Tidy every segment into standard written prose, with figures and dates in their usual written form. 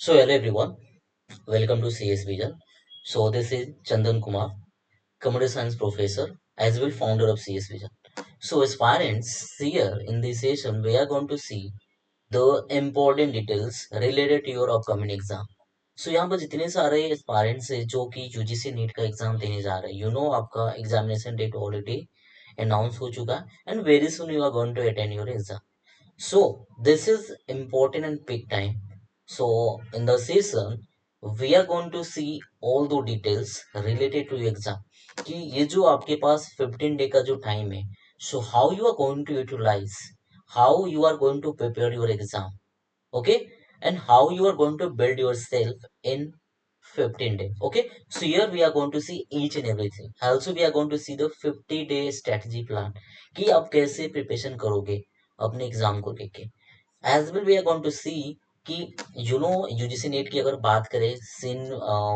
So hello everyone, welcome to CS Vision. So this is Chandan Kumar, Computer Science Professor, as well founder of CS Vision. So as parents, here in this session we are going to see the important details related to your upcoming exam. So यहाँ पर जितने सारे parents है जो कि UGC NEET का exam देने जा रहे हैं, आपका एग्जामिनेशन डेट ऑलरेडी अनाउंस हो चुका है and very soon you are going to attend your exam. So this is important and peak time. So in the session, we are going to see all the details related to exam. कि ये जो आपके पास 15 day का जो time है, so how you are going to utilize, how you are going to prepare your exam, okay, and how you are going to build yourself in 15 days. Okay, so here we are going to see each and everything. Also we are going to see the 50-day strategy plan कि आप कैसे preparation करोगे अपने exam को लेके. As well we are going to see कि UGC NET की अगर बात करें सिन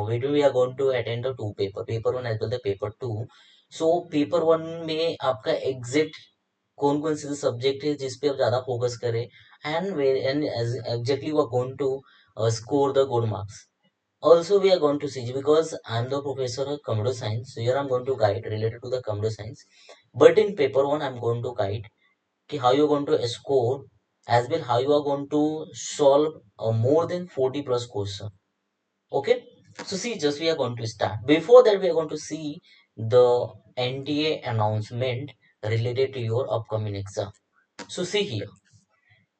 video we are going to attend the two paper, paper one as well the paper two. So paper one में आपका एग्जिट कौन कौन से सब्जेक्ट है जिस पे आप ज्यादा फोकस करें and exactly we are going to score the good marks. Also we are going to see because I'm the professor of computer science, so here I'm going to guide related to the computer science, but in paper one I'm going to guide कि how you are going to score as well how you are going to solve more than 40 plus question. Okay, so see, just we are going to start. Before that we are going to see the NTA announcement related to your upcoming exam. So see here,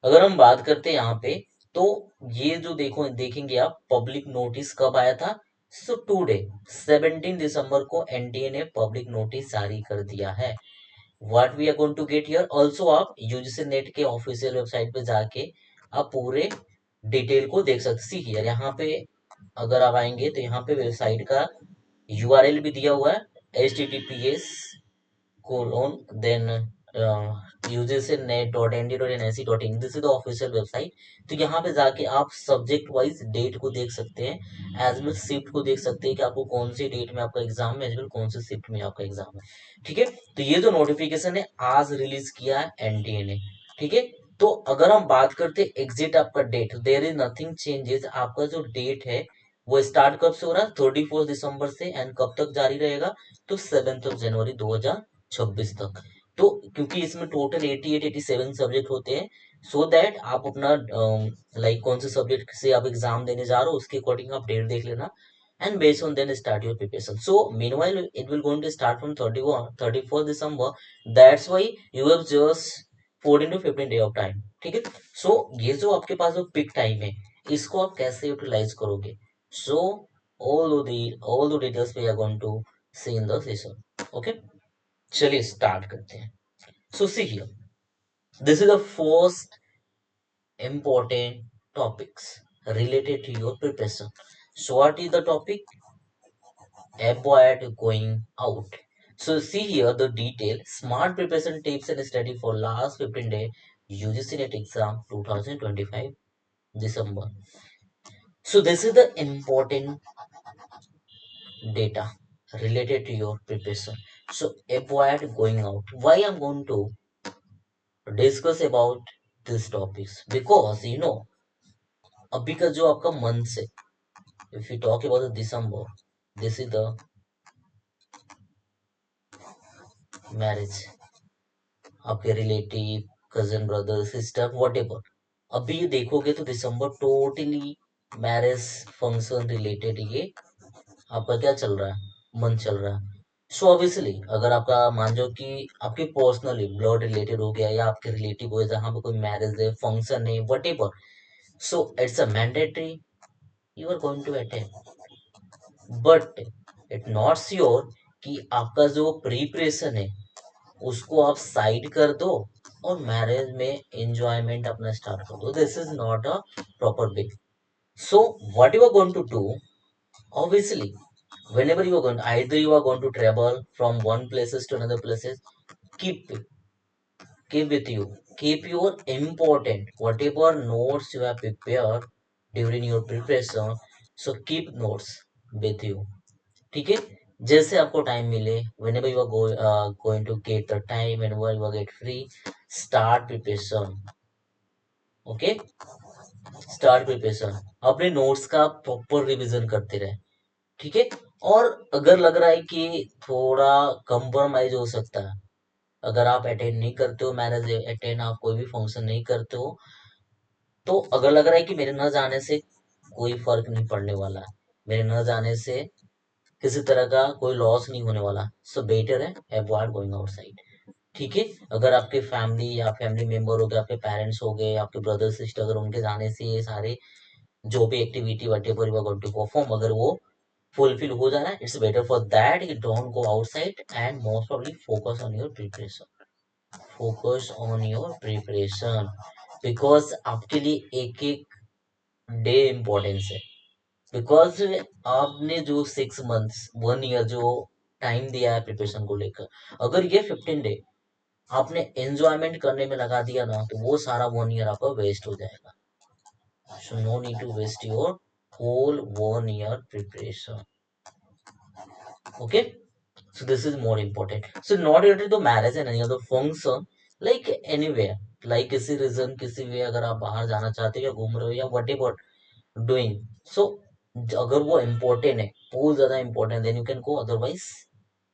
अगर हम बात करते हैं यहाँ पे, तो ये जो देखेंगे आप पब्लिक नोटिस कब आया था. सो टुडे 17 दिसंबर को एनटीए ने पब्लिक नोटिस जारी कर दिया है. What we are going to get here also, आप यूजीसी नेट के ऑफिशियल वेबसाइट पे जाके आप पूरे डिटेल को देख सकते. सी हियर, यहाँ पे अगर आप आएंगे तो यहाँ पे वेबसाइट का यूआरएल भी दिया हुआ है, https then username.nd.nic.in. This is the official website. तो यहाँ पे जाके आप सब्जेक्ट वाइज डेट को देख सकते हैं, एज वेल शिफ्ट को देख सकते हैं कि आपको कौन सी डेट में आपका एग्जाम है, एज वेल कौन सी शिफ्ट में आपका एग्जाम है. ठीक है, तो ये जो नोटिफिकेशन है आज रिलीज किया है एनटीए ने. ठीक है, तो अगर हम बात करते हैं एग्जिट आपका date, there is nothing changes. आपका जो डेट है वो स्टार्ट कब से हो रहा है, 31 दिसंबर से, एंड कब तक जारी रहेगा, तो 7 जनवरी 2026 तक. तो क्योंकि इसमें टोटल 87 सब्जेक्ट होते हैं, सो दैट आप अपना लाइक कौन से सब्जेक्ट से आप एग्जाम देने जा रहे हो उसके अकॉर्डिंग आप डेट देख लेना, and based on then start your preparation. So meanwhile it will going to start from 31 December. That's why you have just 14 to 15 day of time. ठीक है, so ये जो आपके पास जो पिक टाइम है इसको आप कैसे यूटिलाइज करोगे. So all the details we are going to see in the session. Okay, चलिए स्टार्ट करते हैं. So see here, this is the first important topics related to your preparation. So what is the topic? Avoid going out. So see here the detail. Smart preparation tips and study for last 15 day UGC NET exam 2025 December. So this is the important data related to your preparation. So avoid going out. Why I'm going to discuss about these topics? Because अभी का जो आपका month है, if you talk about the December, this is the marriage, आपके relative, cousin, brother, sister, what ever. अभी ये देखोगे तो दिसंबर टोटली मैरिज फंक्शन रिलेटेड ये आपका क्या चल रहा है, मंथ चल रहा है. सो ऑब्वियसली अगर आपका मान जाओ कि आपके पर्सनली ब्लड रिलेटेड हो गया या आपके रिलेटिव हो जहाँ पे कोई मैरिज है, फंक्शन है, whatever, so it's a mandatory you are going to attend. But it not sure कि आपका जो प्रिपरेशन है उसको आप साइड कर दो और मैरिज में एंजॉयमेंट अपना स्टार्ट कर दो. This is not a proper way. So what you are going to do, obviously whenever you are going, either you are going to travel from one places to another places, keep with you, keep your important whatever notes you have prepared during your preparation, so keep notes with you. ठीक है, जैसे आपको time मिले, whenever you are going to get the time, whenever you are get free, start preparation. Okay, start preparation, अपने notes का proper revision करते रहे, ठीक है। और अगर लग रहा है कि थोड़ा कंप्रोमाइज हो सकता है, अगर आप अटेंड नहीं करते हो मैरिज अटेंड, आप कोई भी फंक्शन नहीं करते हो, तो अगर लग रहा है कि मेरे न जाने से कोई फर्क नहीं पड़ने वाला है, मेरे न जाने से किसी तरह का कोई लॉस नहीं होने वाला, सो बेटर है अवॉइड गोइंग आउटसाइड, ठीक है। अगर आपके फैमिली या फैमिली मेंबर हो गए, आपके पेरेंट्स हो गए, आपके ब्रदर सिस्टर, अगर उनके जाने से ये सारे जो भी activity whatever you are going to perform, अगर वो फुलफिल हो जा रहा है, it's better for that you don't go outside and most probably focus on your preparation, focus on your preparation, because आपके लिए एक एक डे इम्पोर्टेंस है। बिकॉज आपने जो 6 मंथ्स 1 ईयर जो टाइम दिया है प्रिपरेशन को लेकर, अगर ये 15 डे आपने एंजॉयमेंट करने में लगा दिया ना, तो वो सारा 1 ईयर आपका वेस्ट हो जाएगा। So no need to waste your whole 1 year preparation. Okay, so this is more important. So not related to marriage and any other function, like anywhere, like किसी रीजन किसी वे अगर आप बाहर जाना चाहते हो या घूम रहे हो या वट एवर डूइंग, सो अगर वो इम्पोर्टेंट है, बहुत ज्यादा important, then you can go, otherwise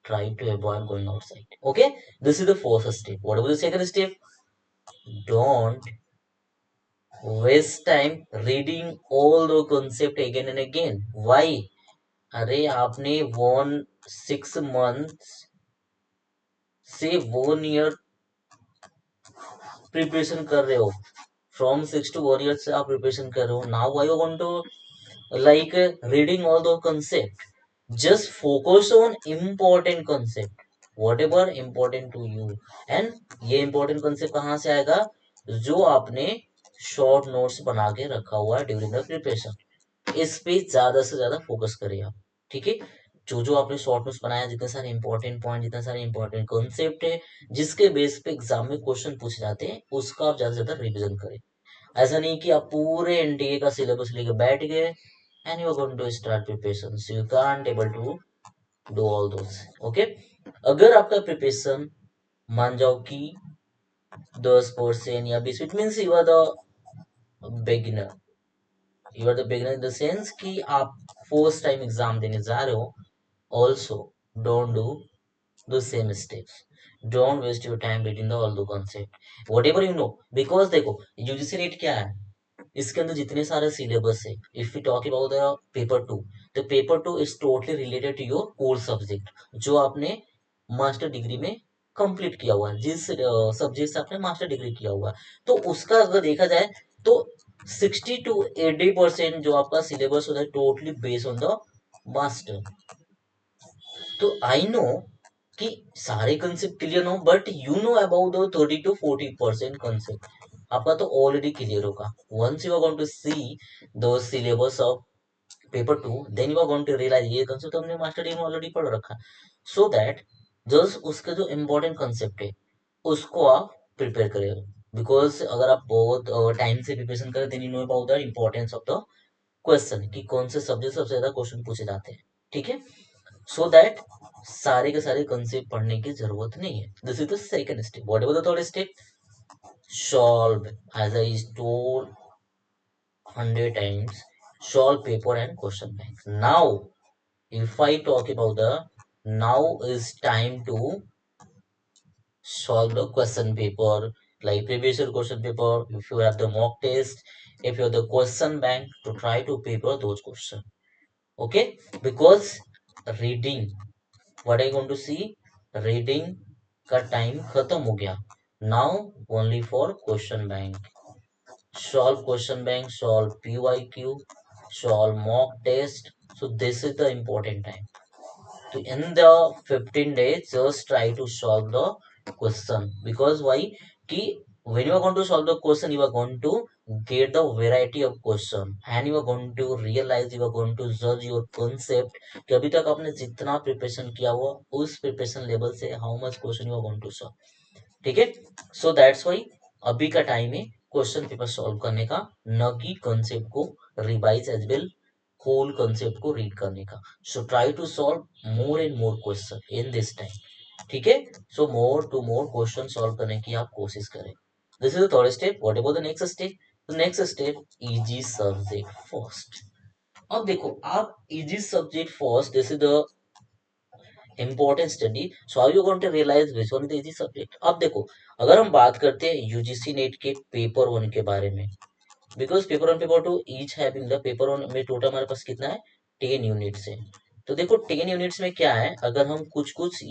try to avoid going outside. Okay, this is the first step. What about the second step? Don't waste time reading all the concept again and again. Why? अरे आपने 6 months से 1 year preparation कर रहे हो, from 6 to 1 year से आप preparation कर रहे हो, now I want to like reading all the concept, just focus on important concept, whatever important to you, and ये important concept कहाँ से आएगा, जो आपने शॉर्ट नोट्स बना के रखा हुआ है ड्यूरिंग द प्रिपरेशन, इस पे ज्यादा से ज्यादा फोकस करिए आप, ठीक है। जो जो आपने शॉर्ट नोट्स बनाया, जितने सारे इंपॉर्टेंट पॉइंट, जितने सारे इंपॉर्टेंट कॉन्सेप्ट है, जिसके बेस पे एग्जाम में क्वेश्चन पूछे जाते हैं, उसका आप ज्यादा से ज्यादा रिविजन करें। ऐसा नहीं कि आप पूरे एनडीए का सिलेबस लेके बैठ गए and you are going to start preparation, so you can't able to do all those. Okay, अगर आपका प्रिपरेशन मान जाओ कि 10% या 20, it means you are the beginner, you are the beginner in the sense कि आप फर्स्ट टाइम एग्जाम देने जा रहे हो, also don't do the same steps, don't waste your time reading the all the concept whatever you know, because देखो UGC NET क्या है, इसके अंदर जितने सारे सिलेबस है, if you talk about the paper 2, तो paper 2 is totally related to your core subject, जो आपने मास्टर डिग्री में कंप्लीट किया हुआ है, जिस सब्जेक्ट से आपने मास्टर डिग्री किया हुआ है, तो उसका अगर देखा जाए तो 60 to 80% जो आपका सिलेबस होता है totally based on the master. तो आई नो कि सारे कंसेप्ट क्लियर ना हो, but you know about the 30 to 40% concept आपका तो ऑलरेडी क्लियर होगा। Once you are going to see the syllabus of paper 2, then you are going to realise ये concept तो हमने मास्टर डिग्री में ऑलरेडी पढ़ रखा है, सो दैट जस्ट उसका जो इम्पोर्टेंट कंसेप्ट है उसको आप प्रिपेयर करें, बिकॉज अगर आप बहुत टाइम से प्रिपरेशन करें, then you know about the importance of the question, कि कौन से सब्जेक्ट सबसे ज्यादा क्वेश्चन पूछे जाते हैं, ठीक है। सो दैट सारे के सारे कंसेप्ट पढ़ने की जरूरत नहीं है। This is the second step. What about the third step? Solve, as I told 100 times, solve paper and question bank. Now if I talk about the, now is time to solve the question paper, like previous year question paper, if you have the mock test, if you have the question bank, to try to paper those questions, okay, because reading, what I going to see, reading का time खत्म हो गया, now only for question bank, solve question bank, solve PYQ, solve mock test, so this is the important time. So in the 15 days just try to solve the question, because why, कि when you are going to solve the question, you are going to get the variety of question and you are going to realize, you are going to judge your concept कि अभी तक आपने जितना preparation किया हुआ उस preparation level से how much question you are going to solve, ठीक है। सो दैट्स वाई अभी का टाइम है क्वेश्चन पेपर सॉल्व करने का, न कि कंसेप्ट को revise as well, whole concept को रीड करने का। So try to solve more and more question in this time, ठीक है। So more to more question solve करने की आप कोशिश करें। This is the third step. What about the next step? Next step, easy subject first. अब देखो, आप easy subject first, this is the important study, so how you going to realize which one is the easy subject? अब देखो, अगर हम बात करते हैं यूजीसी नेट के पेपर वन के बारे में, because paper one paper two each having the, paper one में टोटल हमारे पास कितना है, 10 यूनिट्स है। तो देखो 10 यूनिट्स में क्या है, अगर हम कुछ कुछ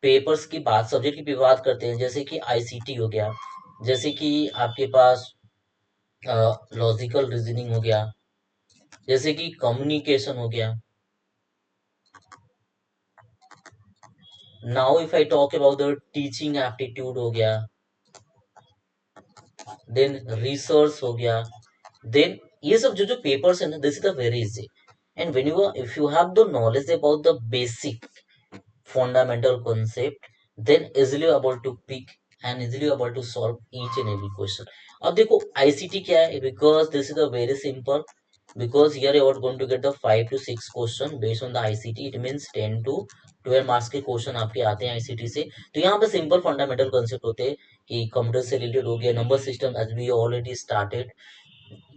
पेपर्स की बात, सब्जेक्ट की भी बात करते हैं, जैसे कि आईसीटी हो गया, जैसे कि आपके पास लॉजिकल रीजनिंग हो गया, जैसे कि कम्युनिकेशन हो गया। Now if I talk about the teaching aptitude हो गया, देन रिसर्च हो गया, देन ये सब जो जो पेपर्स है ना, this is the very easy. And when you if you have the knowledge about the basic fundamental concept, then easily able to pick and easily able to solve each and every question. अब देखो ICT क्या है, because this is a very simple, because here you are going to get the 5 to 6 question based on the ICT, it means 10 to 12 marks के question आपके आते हैं ICT से। तो यहाँ पे सिंपल फंडामेंटल कंसेप्ट होते हैं कि कंप्यूटर से रिलेटेड हो गया, number system as we already started,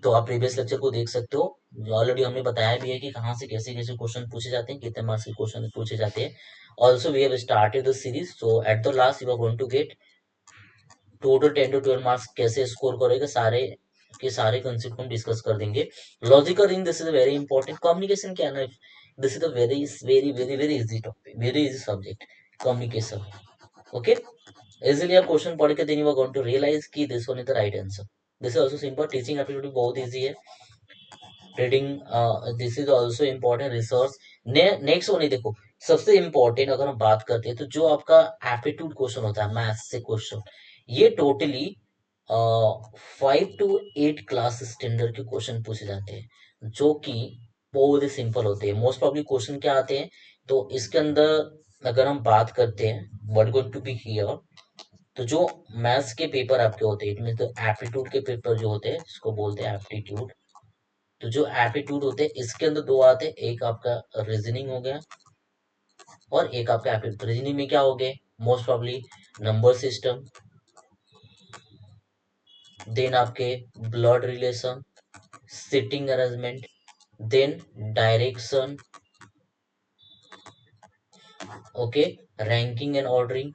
तो आप प्रीवियस लेक्चर को देख सकते हो, ऑलरेडी हमने बताया भी है कि कहाँ से कैसे कैसे क्वेश्चन पूछे जाते हैं, कितने मार्क्स के क्वेश्चन पूछे जाते हैं। Also we have started the series, so at the last you are going to get total 10 to 12 marks कैसे स्कोर करेगा, सारे के सारे कंसेप्ट हम डिस्कस कर देंगे। Logical reasoning, this is very important. Communication क्या है ना, this is a very very very very easy topic, very easy subject, communication. Okay, easily आप क्वेश्चन पढ़ के then you are going to realise कि this one is the right answer. This is also simple. Teaching aptitude बहुत easy है। Reading, this is also important. Research, next one है, देखो सबसे important अगर हम बात करते हैं तो जो आपका एप्टीट्यूड क्वेश्चन होता है, मैथ्स से क्वेश्चन, ये टोटली 5 to 8 क्लास स्टैंडर्ड के क्वेश्चन पूछे जाते हैं, जो कि बहुत ही सिंपल होते हैं। मोस्ट प्रॉब्ली क्वेश्चन क्या आते हैं, तो इसके अंदर अगर हम बात करते हैं what going to be here, तो जो मैथ्स के पेपर आपके होते हैं, इट मीन तो एप्टीट्यूड के पेपर जो होते हैं इसको बोलते हैं एप्टीट्यूड। तो जो एप्टीट्यूड होते हैं इसके अंदर दो आते हैं, एक आपका रीजनिंग हो गया और एक आपका एप्टीट्यूड। रीजनिंग में क्या हो गए, most probably number system, then आपके blood relation, sitting arrangement, then direction, okay, ranking and ordering.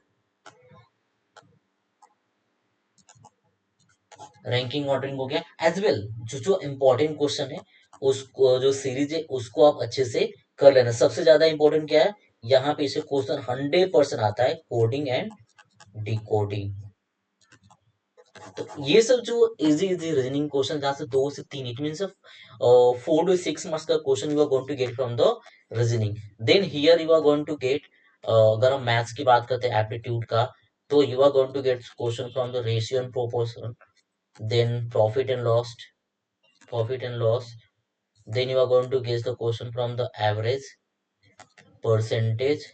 Ranking ordering हो गया एज वेल। जो जो इंपॉर्टेंट क्वेश्चन है, उसको जो सीरीज है उसको आप अच्छे से कर लेना। सबसे ज्यादा इंपॉर्टेंट क्या है, यहाँ पे इसे क्वेश्चन 100% आता है, कोडिंग एंड डिकोडिंग। तो ये सब जो इजी इजी रीजनिंग क्वेश्चन, जहाँ से 2 से 3, इट मीन 4 to 6 मार्क्स का question you are going to get from the reasoning. Then here you are going to get, अगर हम मैथ्स की बात करते हैं एप्टीट्यूड का, तो you are going to get question from the ratio and proportion, then profit and loss, then you are going to guess the question from the average, percentage,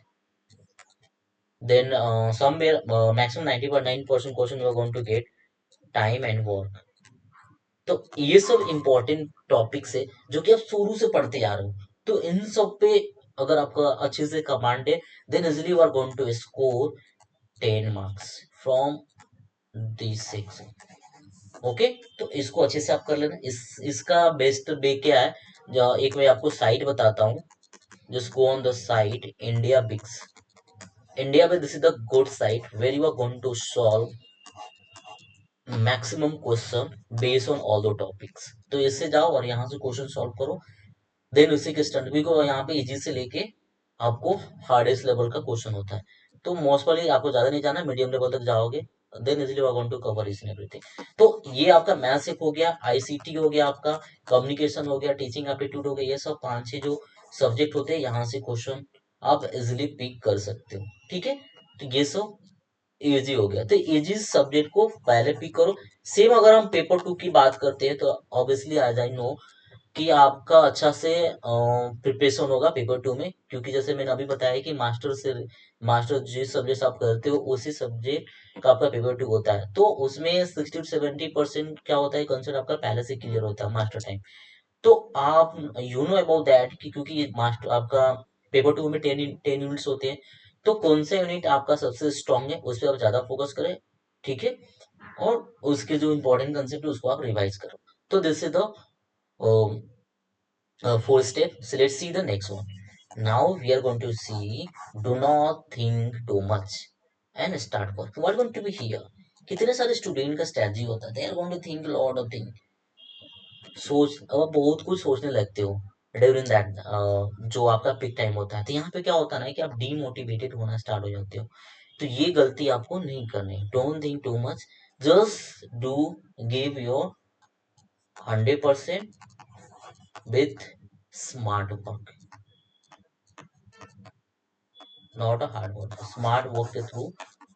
then somewhere maximum 90.9% question you are going to get time and work। तो ये सब important topics है जो कि आप शुरू से पढ़ते आ रहे हो, तो इन सब पे अगर आपका अच्छे से कमांड है, then easily you are going to score 10 marks from this section. Okay, तो इसको अच्छे से आप कर लेना। इसका बेस्ट वे क्या है, एक मैं आपको साइट बताता हूँ। Just go on the site India Bix. India में this is the good site where you are going to solve maximum question based on all the topics. तो इससे जाओ और यहाँ से क्वेश्चन सॉल्व करो, देन उसी के स्टैंडर्ड को यहाँ पे इजी से लेके आपको हार्डेस्ट लेवल का क्वेश्चन होता है। तो मोस्ट प्रॉब्ली आपको ज्यादा नहीं जाना, मीडियम लेवल तक जाओगे, then easily you are going to cover each and everything. तो ये आपका मैथ्स एक हो गया, आईसीटी हो गया, आपका कम्युनिकेशन हो गया, टीचिंग एप्टीट्यूड हो गया, ये सब 5-6 जो सब्जेक्ट होते हैं, यहाँ से क्वेश्चन आप इजिली पिक कर सकते हो। ठीक है, तो ये सब इजी हो गया। तो इजी सब्जेक्ट को पहले पिक करो। सेम अगर हम पेपर 2 की बात करते हैं, तो ऑब्वियसली एज आई नो कि आपका अच्छा से प्रिपरेशन होगा पेपर 2 में, क्योंकि जैसे मैंने अभी बताया कि मास्टर जिस सब्जेक्ट आप करते हो उसी सब्जेक्ट का आपका पेपर 2 होता है, तो उसमें 60 to 70% क्या होता है, कंसेप्ट आपका पहले से क्लियर होता है मास्टर टाइम। तो आप यू नो अबाउट दैट कि क्योंकि मास्टर आपका पेपर 2 में 10 यूनिट्स होते हैं, तो कौन सा यूनिट आपका सबसे स्ट्रांग है उस पर आप ज्यादा फोकस करें। ठीक है, और उसके जो इंपॉर्टेंट कंसेप्ट है उसको आप रिवाइज करो। तो this is the 4 step. So let's see the next one. Now we are going to see do not think too much and start work. What going to be here? कितने सारे student का strategy होता है, they are going to think lot of thing, सोच, अब आप बहुत कुछ सोचने लगते हो ड्यूरिंग दैट जो आपका पिक टाइम होता है। तो यहाँ पे क्या होता है ना कि आप डीमोटिवेटेड होना स्टार्ट हो जाते हो। तो ये गलती आपको नहीं करनी। Don't think too much, just do, give your 100% with smart work, not a hard work. Smart work के थ्रू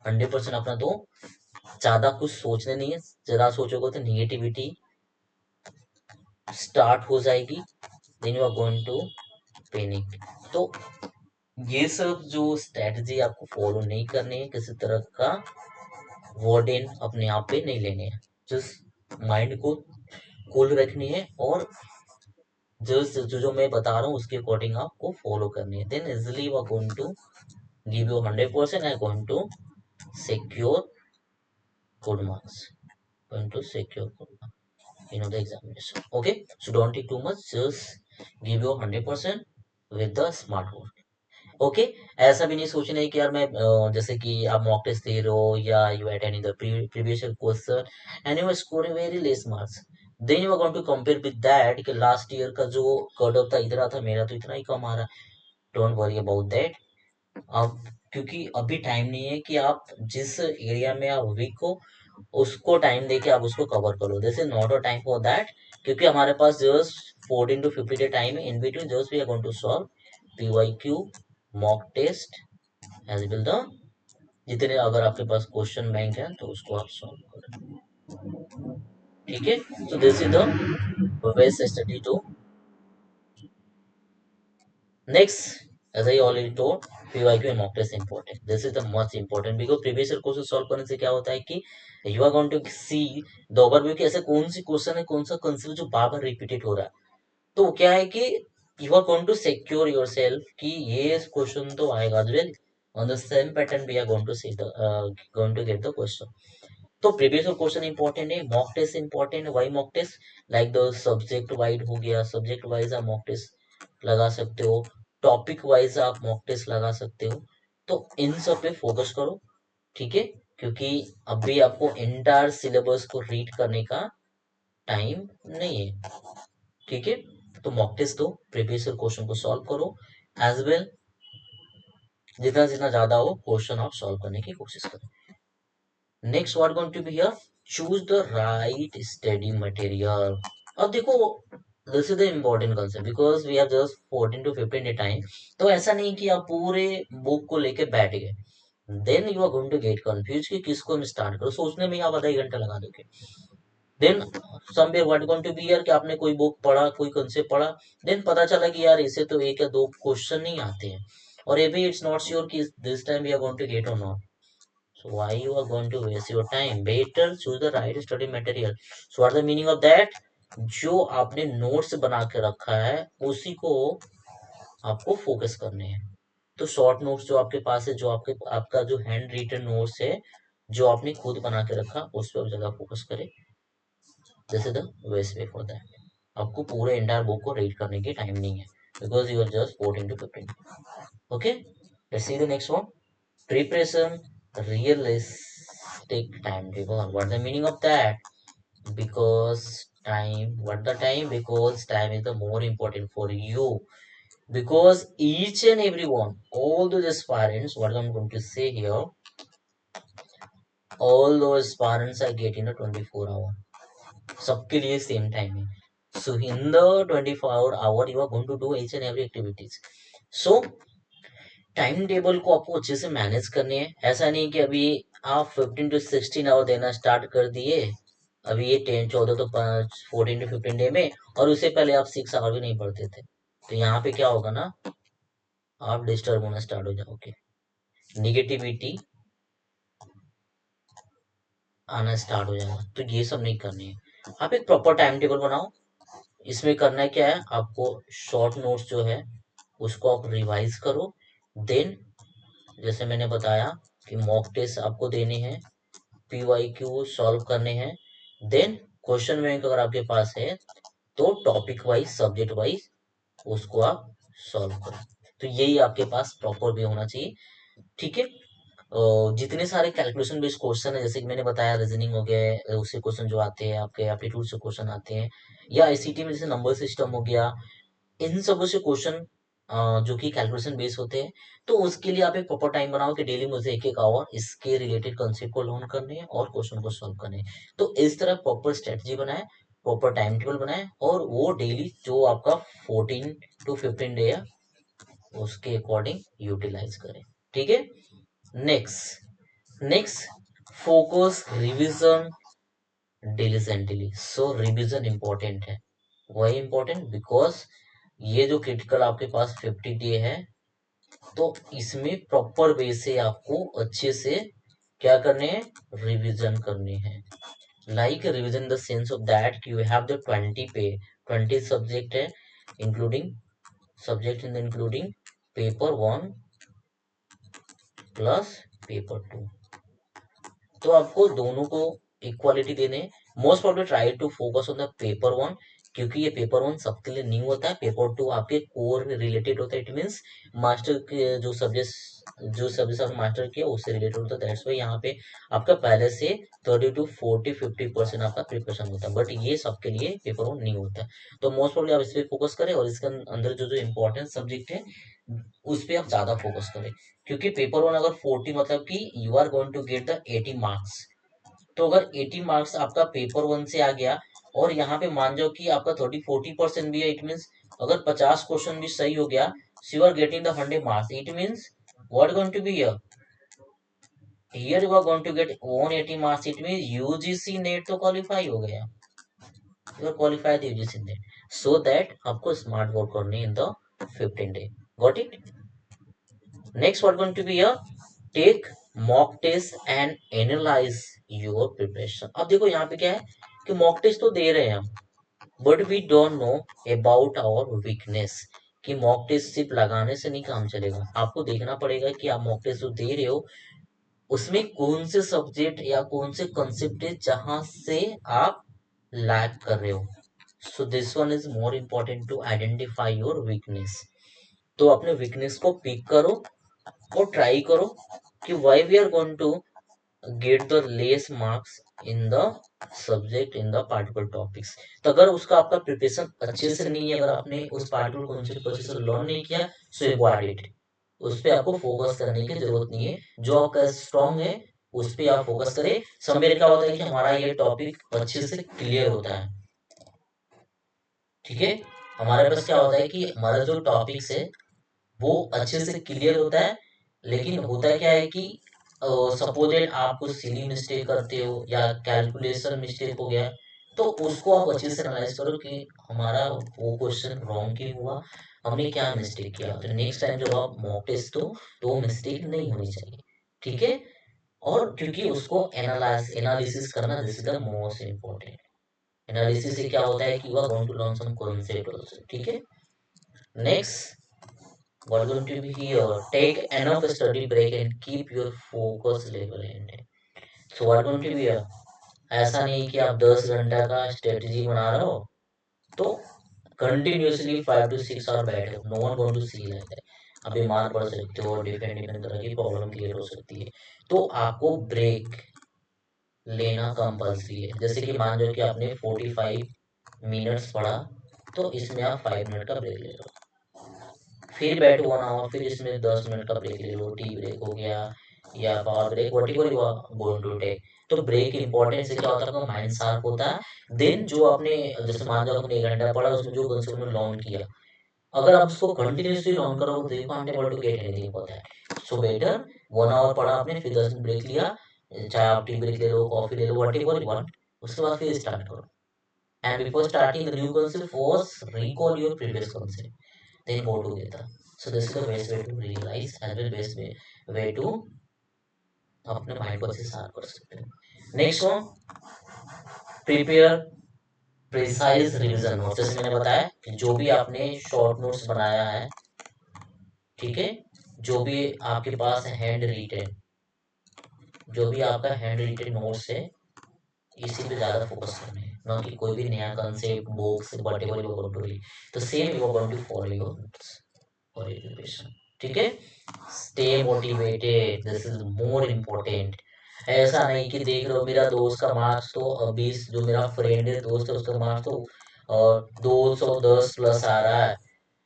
100% अपना दो। ज्यादा कुछ सोचने नहीं है, ज्यादा सोचोगे तो निगेटिविटी स्टार्ट हो जाएगी, then you are going to panic. तो ये सब जो स्ट्रेटजी आपको फॉलो नहीं करनी है, किसी तरह का वर्डन अपने आप पे नहीं लेने हैं, जस्ट माइंड को कूल रखनी है और जो मैं बता रहा हूँ उसके अकॉर्डिंग आपको फॉलो करनी है। Then easily you are going to give you 100% and going to secure good marks, going to secure good marks in the examination. Okay, so don't take too much, just give your 100% with the smart work. Okay, ऐसा भी नहीं सोचना है कि यार मैं जैसे कि आप मॉक टेस्ट दे रहे हो या you attending the previous question and you are scoring very less marks, then you are going to compare with that कि लास्ट ईयर का जो कट ऑफ था इतना था, मेरा तो इतना ही कम आ रहा है। Don't worry about that. अब क्योंकि अभी टाइम नहीं है कि आप जिस एरिया में आप वीक हो उसको टाइम देके आप उसको कवर करो, this is not a time for that. क्योंकि हमारे पास जस्ट 14 to 50 डे टाइम है, in between just we are going to solve PYQ mock test as well the जितने अगर आपके पास क्वेश्चन बैंक है तो उसको आप सॉल्व करें। ठीक है, so this is the best study to next, as I already told, PYQ and mock test important. This is the most important because previous year question solve करने से क्या होता है कि you are going to see the overview कि ऐसे कौन सी question है, कौन सा कंसेप्ट जो बार बार रिपीटेड हो रहा है। तो क्या है कि you are going to secure yourself कि ये क्वेश्चन तो आएगा as well on the same pattern we are going to see the going to get the question. तो प्रीवियस क्वेश्चन इंपॉर्टेंट है, मॉक टेस्ट इंपॉर्टेंट है। Why mock test? Like the subject wide हो गया, subject wise आप mock test लगा सकते हो, topic wise आप मॉक टेस्ट लगा सकते हो। तो इन सब पे फोकस करो, ठीक है, क्योंकि अभी आपको एंटायर सिलेबस को रीड करने का टाइम नहीं है। ठीक है, तो मॉक टेस्ट दो, प्रीवियस क्वेश्चन को सॉल्व करो एज वेल, जितना जितना ज्यादा हो क्वेश्चन आप सॉल्व करने की कोशिश करो। Next what going to be here, choose the right study material. अब देखो, this is the important concept because we have just 14 to 15 day time. तो ऐसा नहीं कि आप पूरे बुक को लेके बैठ गए, then you are going to get confuse कि किसको हम स्टार्ट करो, सोचने में ही आप आधा एक घंटा लगा दोगे। Then somewhere what going to be here कि आपने कोई बुक पढ़ा, कोई कंसेप्ट पढ़ा, देन पता चला कि यार इसे तो एक या दो क्वेश्चन नहीं आते हैं, और ये भी इट्स नॉट श्योर कि this time we are going to get और not. So why you are going to waste your time? Better choose the right study material. So what is the meaning of that? जो आपने notes बना के रखा है उसी को आपको फोकस करने हैं। तो शॉर्ट नोट्स जो आपके पास है, जो आपका जो हैंड रिटन नोट्स है, जो आपने खुद बना के रखा, उस पर आप ज्यादा फोकस करें। This is the best way for that. आपको पूरे एंटायर बुक को रीड करने की टाइम नहीं है because you are just 14 to 15। Okay, let's see the next one. Preparation realistic timetable. What the meaning of that? Because time, what the time? Because time is the more important for you. Because each and every one, all those aspirants, what I'm going to say here, all those aspirants are getting a 24 hour. सबके लिए same time है। So in the 24 hour, you are going to do each and every activities. So time table को आपको अच्छे से manage करनी है। ऐसा नहीं कि अभी आप 15 to 16 आवर देना स्टार्ट कर दिए, अभी ये 10 14 तो 14 to 15 डे में, और उससे पहले आप 6 आवर भी नहीं पढ़ते थे। तो यहाँ पे क्या होगा ना, आप डिस्टर्ब होना स्टार्ट हो जाओगे, निगेटिविटी आना स्टार्ट हो जाएगा। तो ये सब नहीं करनी है, आप एक प्रॉपर टाइम टेबल बनाओ। इसमें करना है क्या है, आपको शॉर्ट नोट्स जो है उसको आप रिवाइज करो। देन जैसे मैंने बताया कि मॉक टेस्ट आपको देने हैं, PYQ सॉल्व करने हैं, देन क्वेश्चन बैंक अगर आपके पास है तो टॉपिक वाइज सब्जेक्ट वाइज उसको आप सॉल्व करें। तो यही आपके पास प्रॉपर वे होना चाहिए, ठीक है। जितने सारे कैलकुलेशन बेस्ड क्वेश्चन है, जैसे कि मैंने बताया रीजनिंग हो गया, उससे क्वेश्चन जो आते हैं आपके एप्टीट्यूड से क्वेश्चन आते हैं, या आईसीटी में जैसे नंबर सिस्टम हो गया, इन सब से क्वेश्चन जो कि कैलकुलेशन बेस होते हैं, तो उसके लिए आप एक प्रॉपर टाइम बनाओ कि डेली मुझे एक एक आवर इसके रिलेटेड कंसेप्ट को लर्न करने हैं और क्वेश्चन को सॉल्व करने हैं। तो इस तरह प्रॉपर स्ट्रेटजी बनाए, प्रॉपर टाइम टेबल बनाए, और वो डेली जो आपका 14 to 15 डे है उसके अकॉर्डिंग यूटिलाइज करें, ठीक है। Next focus revision diligently. So revision important है, वही इंपॉर्टेंट बिकॉज ये जो क्रिटिकल आपके पास 50 डे है, तो इसमें प्रॉपर वे से आपको अच्छे से क्या करने हैं, रिवीजन करने हैं। Like revision in the sense of that you have the 20 subject है, including subject in including paper 1 plus paper 2, तो आपको दोनों को इक्वालिटी देने। Most problem try to focus on the paper 1, क्योंकि ये पेपर 1 सबके लिए न्यू होता है, पेपर 2 आपके कोर में रिलेटेड होता है। इट मीन्स मास्टर के जो सब्जेक्ट आप मास्टर किया उससे रिलेटेड होता है। दैट्स वाई यहाँ पे आपका पहले से 30 to 40 50% आपका प्रिपरेशन होता है, बट ये सबके लिए पेपर 1 न्यू होता है। तो मोस्ट प्रॉब्लम आप इस पे फोकस करें, और इसके अंदर जो जो इम्पोर्टेंट सब्जेक्ट है उस पे आप ज्यादा फोकस करें, क्योंकि पेपर 1 अगर 40 मतलब कि you are going to get the 80 marks. तो अगर 80 मार्क्स आपका पेपर 1 से आ गया, और यहाँ पे मान जाओ कि आपका 30 40% भी है, इट मीन्स अगर 50 क्वेश्चन भी सही हो गया, so you are getting the 100 marks. It means what going to be here you are going to get 180 marks. It means UGC NET तो क्वालिफाई हो गया, you are qualified UGC NET. So that आपको smart work करनी in the 15 day. Got it. Next what going to be take mock test and analyse your preparation. अब देखो यहाँ पे क्या है कि मॉक टेस्ट तो दे रहे हैं हम, but we don't know about our weakness, कि मॉक टेस्ट सिर्फ लगाने से नहीं काम चलेगा। आपको देखना पड़ेगा कि आप मॉक टेस्ट जो दे रहे हो उसमें कौन से सब्जेक्ट या कौन से कंसेप्ट है जहां से आप लैग कर रहे हो। So this one is more important to identify your weakness. तो अपने वीकनेस को पिक करो और ट्राई करो कि why we are going to get the less marks in the subject in the particular topics. तो अगर उसका आपका प्रिपरेशन अच्छे से नहीं है, अगर आपने उस पार्टिकुलर कॉन्सेप्ट को अच्छे से लर्न नहीं किया, सो अवॉइड इट। उस पर आपको फोकस करने की जरूरत नहीं है। जो आपका स्ट्रांग है उस पर आप फोकस करें। समय क्या होता है कि हमारा ये टॉपिक अच्छे से क्लियर होता है, ठीक है। हमारे पास क्या होता है कि हमारा जो टॉपिक्स है वो अच्छे से क्लियर होता है, लेकिन होता क्या है कि सपोजेड आप कुछ सिली मिस्टेक करते हो या कैलकुलेशन मिस्टेक हो गया, तो उसको आप अच्छे से एनालाइज करो कि हमारा वो क्वेश्चन रॉन्ग क्यों हुआ, हमने क्या मिस्टेक किया। तो नेक्स्ट टाइम जब आप मॉक टेस्ट हो तो वो मिस्टेक नहीं होनी चाहिए, ठीक है। और क्योंकि उसको एनालिसिस करना this is the most important. Analysis से क्या होता है कि you are going to learn some concept also, ठीक है। Next what going to be here, take enough study break and keep your focus level in. So what going to be here, ऐसा नहीं कि आप 10 घंटा का स्ट्रेटजी बना रहे हो तो कंटिन्यूअसली 5 to 6 आवर बैठे हो, no one going to see like that. आप बीमार पड़ सकते हो, डिफरेंट डिफरेंट तरह की प्रॉब्लम क्रिएट हो सकती है। तो आपको ब्रेक लेना कंपल्सरी है। जैसे कि मान लो कि आपने 45 मिनट्स पढ़ा, तो इसमें आप 5 मिनट का ब्रेक ले लो, फिर बैठो 1 आवर, फिर इसमें 10 मिनट का ब्रेक ले लो, टी ब्रेक हो गया या power break, whatever you are going to take. तो ब्रेक इंपॉर्टेंट से क्या होता है, माइंड शार्प होता है। देन जो आपने, जैसे मान लो आपने 1 घंटा पढ़ा, उसमें जो कंसेप्ट में लर्न किया, अगर आप उसको कंटिन्यूसली लर्न करोगे तो you can't able to get anything for that. So better 1 hour पढ़ा आपने, फिर 10 मिनट ब्रेक लिया, चाहे आप टी ब्रेक ले लो, कॉफी ले लो, वट एवर यू वांट, उसके बाद फिर स्टार्ट करो। And before starting the new concept, first recall your previous concept, then go together. So this is the best way to realize and the best way to अपने mind को अच्छे से sharp कर सकते हो। Next one, prepare precise revision notes. जैसे मैंने बताया कि जो भी आपने शॉर्ट नोट्स बनाया है, ठीक है, जो भी आपके पास हैंड रिटेन, जो भी आपका हैंड रिटेन नोट्स है इसी पे ज्यादा फोकस करना है, ना कि कोई भी नया concept books whatever you are going to read, तो same you are going to follow your notes for education. ठीक है, stay motivated, this is more important. ऐसा नहीं कि देख रहे हो मेरा दोस्त का मार्क्स तो 20, जो मेरा फ्रेंड है दोस्त है उसका मार्क्स तो 210 प्लस आ रहा है,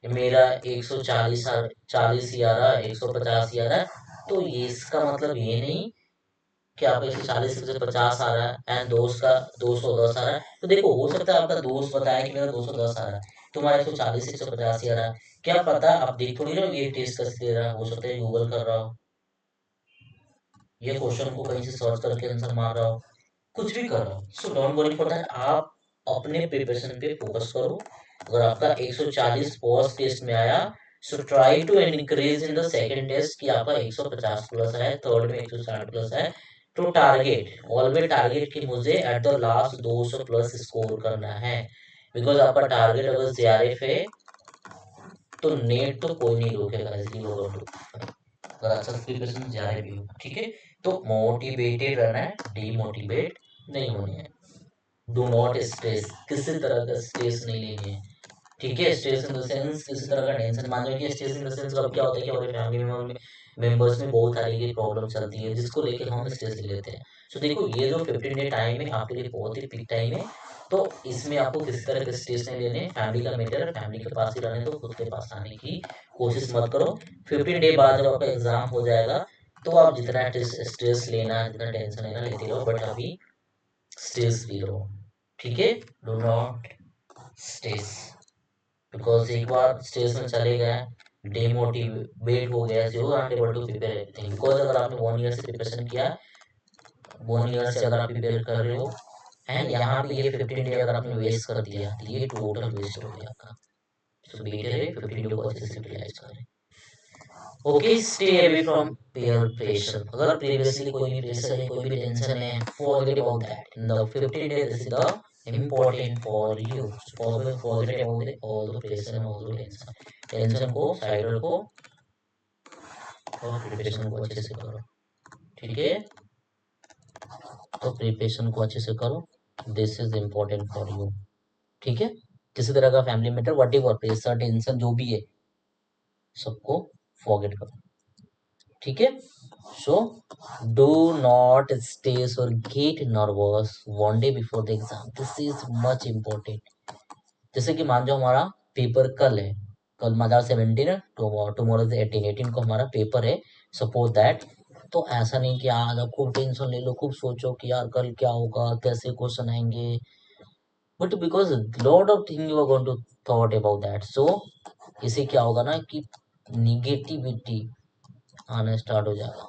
मेरा 140 40 ही आ रहा है, 150 ही आ रहा है, तो ये इसका मतलब ये नहीं कि आपका 140 से 50 आ रहा है एंड दोस्त का 210 आ रहा है। तो देखो हो सकता है आपका दोस्त बताए कि मेरा 210 आ रहा है, तुम्हारा 140 150 आ रहा है, क्या पता आप देख थोड़ी रहे हो ये टेस्ट कैसे दे रहा है, हो सकता है गूगल कर रहा हो, ये क्वेश्चन को कहीं से सर्च करके आंसर मार रहा हो, कुछ भी कर रहा हो। So don't worry for that, आप अपने प्रिपरेशन पे फोकस करो। अगर आपका 140 फर्स्ट टेस्ट में आया, so try to increase in the second test कि आपका 150 प्लस है, थर्ड में 160 प्लस है, तो टारगेट ऑलवेज टारगेट कि मुझे eight the last 200 plus score करना है। बिकॉज आपका टारगेट अगर सीआरएफ है तो नेट तो कोई नहीं रोकेगा, इसलिए होगा टू अगर अच्छा प्रिपरेशन सीआरएफ भी हो। ठीक है, तो मोटिवेटेड रहना है, डीमोटिवेट नहीं होनी है। डू नॉट स्ट्रेस, किसी तरह का स्ट्रेस नहीं लेनी है। ठीक है, स्ट्रेस इन द सेंस किसी तरह का टेंशन मान लो कि स्ट्रेस इन द सेंस कब क्या होता है कि हमारे फैमिली मेंबर्स में बहुत सारी की प्रॉब्लम चलती है जिसको लेकर हम स्ट्रेस ले लेते हैं। सो देखो ये जो 15 डे टाइम है आपके लिए बहुत ही पिक टाइम है, तो इसमें आपको किसी तरह के स्ट्रेस नहीं लेने, फैमिली का मैटर है, फैमिली के पास ही रहने दो, खुद के पास आने की कोशिश मत करो। 15 डे बाद जब आपका एग्जाम हो जाएगा तो आप जितना स्ट्रेस लेना जितना टेंशन लेना लेते रहो, बट अभी स्ट्रेस भी लो। ठीक है, डू नॉट स्ट्रेस, बिकॉज एक बार स्ट्रेस में चले गए, डिमोटिवेट हो गया, you are able to prepare everything. Because अगर आपने 1 ईयर से प्रिपरेशन किया, 1 ईयर से अगर आप प्रिपेयर कर रहे हो एंड यहाँ पे ये 15 डे अगर आपने वेस्ट कर दिया तो ये टोटल वेस्ट हो गया आपका। सो बेटर है 15 डे को अच्छे से यूटिलाइज करें। Okay, stay away from peer pressure। अगर प्रीवियसली कोई भी प्रेशर है, कोई भी टेंशन है, forget about that in the 15 days, this is the important for you। Forget about all the pressure and all the tension, tension को side रखो और प्रिपरेशन को अच्छे से करो। ठीक है, तो प्रिपरेशन को अच्छे से करो, this is important for you. ठीक है, किसी तरह का family matter whatever pressure tension जो भी है सबको फॉरगेट करो। ठीक है, सो डू नॉट स्ट्रेस और get nervous 1 day before the exam, this is much important. जैसे कि मान जाओ हमारा पेपर कल है, कल हमारा 17 है, टुमारो 18 को हमारा पेपर है, सपोज दैट। तो ऐसा नहीं कि आज आप खूब टेंशन ले लो, खूब सोचो कि यार कल क्या होगा, कैसे क्वेश्चन आएंगे, but because lot of thing you are going to thought about that, so इससे क्या होगा ना कि निगेटिविटी आना स्टार्ट हो जाएगा,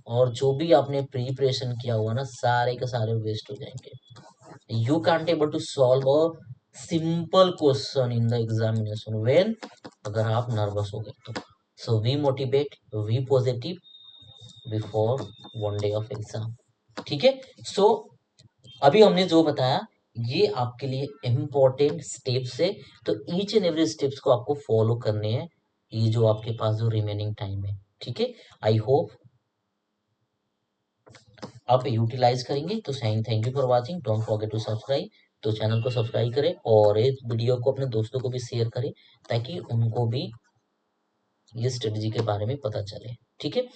और जो भी आपने प्रिपरेशन किया हुआ ना सारे के सारे वेस्ट हो जाएंगे। You can't able to solve a simple question in the examination when, अगर आप नर्वस हो गए तो। So we motivate, we positive before 1 day of exam. ठीक है, सो अभी हमने जो बताया ये आपके लिए इम्पोर्टेंट स्टेप्स है, तो ईच एंड एवरी स्टेप्स को आपको फॉलो करने हैं, ये जो आपके पास जो रिमेनिंग टाइम है। ठीक है, आई होप आप यूटिलाइज करेंगे। तो thank you for watching, don't forget to subscribe. तो चैनल को सब्सक्राइब करें और इस वीडियो को अपने दोस्तों को भी शेयर करें ताकि उनको भी ये स्ट्रेटजी के बारे में पता चले। ठीक है,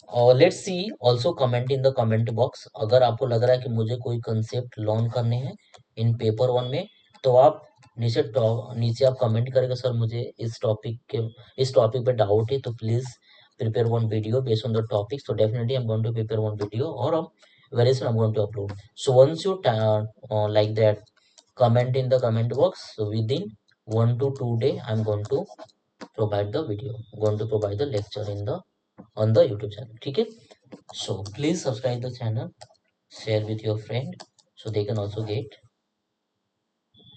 और let's see also comment in the comment box, अगर आपको लग रहा है कि मुझे कोई कंसेप्ट लर्न करने हैं इन पेपर 1 में, तो आप नीचे आप कमेंट करेंगे सर मुझे इस टॉपिक पे डाउट है, तो please prepare one video based on the topic, so definitely I'm going to prepare one video, or very soon I'm going to upload. So once you like that, comment in the comment box, so within 1 to 2 day I'm going to provide the video, going to provide the lecture in the on the YouTube channel. ठीक है, so please subscribe the channel, share with your friend so they can also get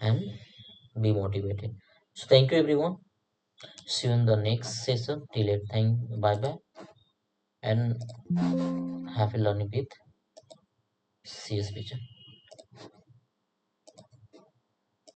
and be motivated. So thank you everyone, see you in the next session. Till it, bye bye, and have a learning with CS Vision.